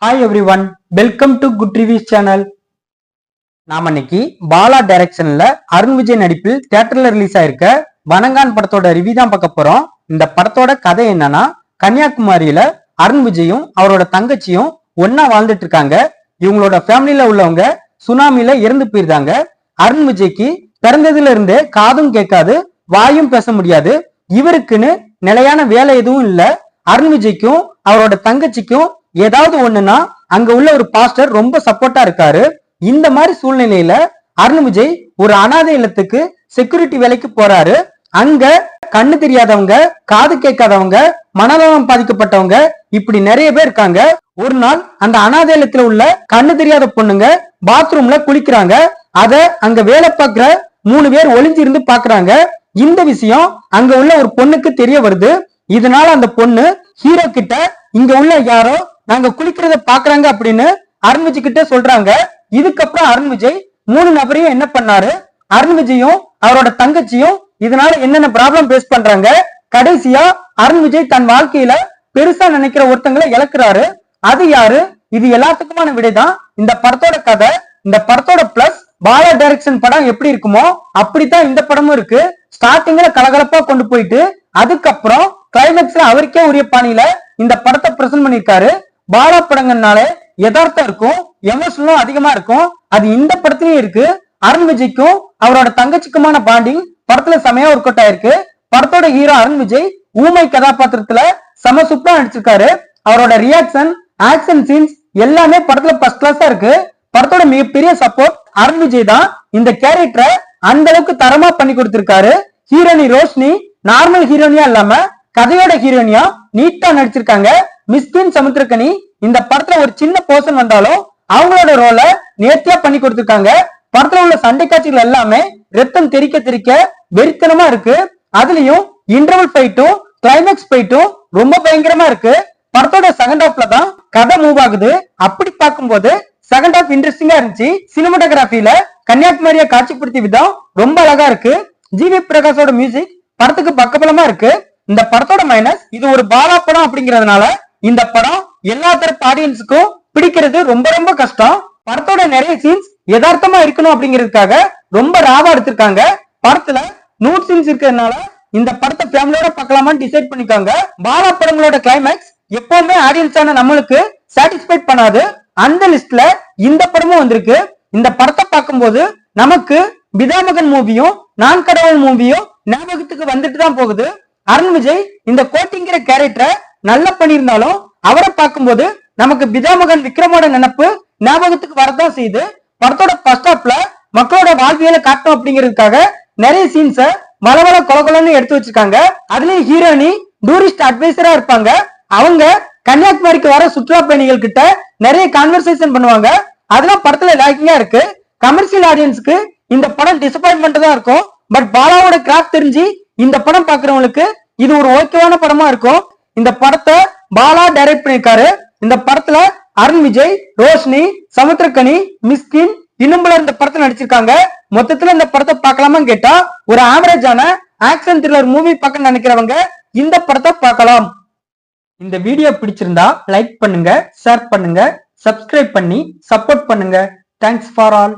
Hi everyone, welcome to good reviews channel. நாம இன்னைக்கு பாலா டைரக்ஷன்ல அருண் விஜய் நடிப்பில் தியேட்டர்ல ரிலீஸ் ஆயிருக்க வணங்கான் படத்தோட ரிவ்யூ தான் பார்க்க போறோம். இந்த படத்தோட கதை என்னன்னா, கன்னியாகுமரியில அருண் விஜயும் அவரோட தங்கச்சியும் ஒன்னா வாழ்ந்துட்டு இருக்காங்க. இவங்களோட ஃபேமிலியில உள்ளவங்க சுனாமில இறந்து போயிருந்தாங்க. அருண் விஜய்க்கு பிறந்ததுல இருந்தே காதும் கேட்காது, வாயும் பேச முடியாது. இவருக்குன்னு நிலையான வேலை எதுவும் இல்ல. அருண் விஜய்க்கும் அவரோட தங்கச்சிக்கும் ஏதாவது ஒண்ணுன்னா அங்க உள்ள ஒரு பாஸ்டர் ரொம்ப சப்போர்ட்டா இருக்காரு. இந்த மாதிரி சூழ்நிலையில அருண் விஜய் ஒரு அனாதை இல்லத்துக்கு செக்யூரிட்டி வேலைக்கு போறாரு. அங்க கண்ணு தெரியாதவங்க, காது கேட்காதவங்க, மனநலம் பாதிக்கப்பட்டவங்க, இப்படி நிறைய பேர் இருக்காங்க. ஒரு நாள் அந்த அனாதை இல்லத்துல உள்ள கண்ணு தெரியாத பொண்ணுங்க பாத்ரூம்ல குளிக்கிறாங்க. அத அங்க வேலை பார்க்கிற 3 பேர் ஒளிஞ்சிருந்து பாக்குறாங்க. இந்த விஷயம் அங்க உள்ள ஒரு பொண்ணுக்கு தெரிய வருது. இதனால அந்த பொண்ணு ஹீரோ கிட்ட இங்க உள்ள யாரோ நாங்க குளிக்கிறத பாக்குறாங்க அப்படின்னு அருண் விஜய் கிட்ட சொல்றாங்க. இதுக்கப்புறம் அருண் விஜய் 3 நபரையும் என்ன பண்ணாரு, அருண் விஜயும் அவரோட தங்கச்சியும் இதனால என்னென்ன ப்ராப்ளம் பேஸ் பண்றாங்க. கடைசியா அருண் விஜய் தன் வாழ்க்கையில பெருசா நினைக்கிற ஒருத்தங்களை இழக்கிறாரு. அது யாரு? இது எல்லாத்துக்குமான விடைதான் இந்த படத்தோட கதை. இந்த படத்தோட பிளஸ் பாலா டைரக்ஷன் படம் எப்படி இருக்குமோ அப்படித்தான் இந்த படமும் இருக்கு. ஸ்டார்டிங்ல கலகலப்பா கொண்டு போயிட்டு அதுக்கப்புறம் கிளைமேக்ஸ்ல அவருக்கே உரிய பாணியில இந்த படத்தை பிரசன்ட் பண்ணிருக்காரு. பாலா படங்கள்னாலே யதார்த்தம் இருக்கும், எமோஷனலும் அதிகமா இருக்கும். அது இந்த படத்துலயும் இருக்கு. அருண் விஜய்க்கும் அவரோட தங்கச்சிக்குமான பாண்டிங் படத்துல செமையா ஒர்க் அவுட் ஆயிருக்கு. படத்தோட ஹீரோ அருண் விஜய் ஊமை கதாபாத்திரத்துல செம சூப்பரா நடிச்சிருக்காரு. அவரோட ரியாக்ஷன், ஆக்ஷன் சீன்ஸ் எல்லாமே படத்துல ஃபர்ஸ்ட் கிளாஸா இருக்கு. படத்தோட மிகப்பெரிய சப்போர்ட் அருண் விஜய் தான். இந்த கேரக்டரை அந்த அளவுக்கு தரமா பண்ணி கொடுத்திருக்காரு. ஹீரோனி ரோஷினி நார்மல் ஹீரோனியா இல்லாம கதையோட ஹீரோனியா நீட்டா நடிச்சிருக்காங்க. மிஸ்கின் சமுத்திரக்கனி இந்த படத்துல ஒரு சின்ன போர்ஷன் வந்தாலும் அவங்களோட ரோல நேர்த்தியா பண்ணி கொடுத்திருக்காங்க. படத்துல உள்ள சண்டை காட்சிகள் எல்லாமே ரத்தம் தெறிக்க தெறிக்க வெறித்தனமா இருக்கு. அதுலயும் இன்டர்வல் ஃபைட்டும் கிளைமேக்ஸ் ஃபைட்டும் ரொம்ப பயங்கரமா இருக்கு. படத்தோட செகண்ட் ஹாஃப்ல தான் கதை மூவ் ஆகுது. அப்படி பார்க்கும்போது செகண்ட் ஹாஃப் இன்ட்ரெஸ்டிங்கா இருந்துச்சு. சினிமாட்டோகிராஃபில கன்னியாகுமரியை காட்சிப்படுத்திய விதம் ரொம்ப அழகா இருக்கு. ஜிவி பிரகாஷோட மியூசிக் படத்துக்கு பக்கபலமா இருக்கு. இந்த படத்தோட மைனஸ், இது ஒரு பாலா படம் அப்படிங்கறதுனால இந்த படம் எல்லா தரப்பு ஆடியன்ஸுக்கும் பிடிக்கிறது ரொம்ப ரொம்ப கஷ்டம். படத்தோட நிறைய சீன்ஸ் யதார்த்தமா இருக்கணும் அப்படிங்கிறதுக்காக ரொம்ப ராவா எடுத்திருக்காங்க. படத்துல நூட் சீன்ஸ் இருக்கிறதுனால இந்த படத்தை ஃபேமிலியோட பார்க்கலாமான்னு டிசைட் பண்ணிக்காங்க. பாலா படங்களோட கிளைமேக்ஸ் எப்பவுமே ஆடியன்ஸான நம்மளுக்கு சாட்டிஸ்ஃபைட் பண்ணாது. அந்த லிஸ்ட்ல இந்த படமும் வந்திருக்கு. இந்த படத்தை பார்க்கும்போது நமக்கு பிதாமகன் மூவியும் நான் கடவுள் மூவியும் ஞாபகத்துக்கு வந்துட்டு தான் போகுது. அருண் விஜய் இந்த கோட்டிங்கிற கேரக்டரை நல்லா பண்ணியிருந்தாலும் அவரை பார்க்கும்போது நமக்கு பிதாமகன் விக்ரமோட நினைப்பு ஞாபகத்துக்கு வரதான் செய்யுது. படத்தோட ஃபர்ஸ்ட் ஹாப்ல மக்களோட வாழ்வியலை காட்டும் அப்படிங்கிறதுக்காக நிறைய சீன்ஸ வளவள கொலகொலன்னு எடுத்து வச்சிருக்காங்க. அதுலயும் ஹீரோயினி டூரிஸ்ட் அட்வைசரா இருப்பாங்க. அவங்க கன்னியாகுமரிக்கு வர சுற்றுலா பயணிகள் கிட்ட நிறைய கான்வர்சேஷன் பண்ணுவாங்க. அதெல்லாம் படத்துல லாக்கிங்கா இருக்கு. கமர்ஷியல் ஆடியன்ஸ்க்கு இந்த படம் டிசப்பாயின்மெண்ட் தான் இருக்கும். பட் பாலாவோட கிராஃப்ட் தெரிஞ்சு இந்த படம் பாக்குறவங்களுக்கு இது ஒரு ஓகேவான படமா இருக்கும். இந்த படத்தை பாலா டைரக்ட் பண்ணிருக்காரு. இந்த படத்துல அருண் விஜய், ரோஷினி, சமுத்திரக்கனி, மிஸ்கின் இன்னும் பலர் இந்த படத்துல நடிச்சிருக்காங்க. மொத்தத்துல இந்த படத்தை பார்க்கலாமான்னு கேட்டா ஒரு ஆவரேஜான ஆக்ஷன் த்ரில்லர் மூவி பார்க்க நினைக்கிறவங்க இந்த படத்தை பார்க்கலாம். இந்த வீடியோ பிடிச்சிருந்தா லைக் பண்ணுங்க, ஷேர் பண்ணுங்க, சப்ஸ்கிரைப் பண்ணி சப்போர்ட் பண்ணுங்க. Thanks for all.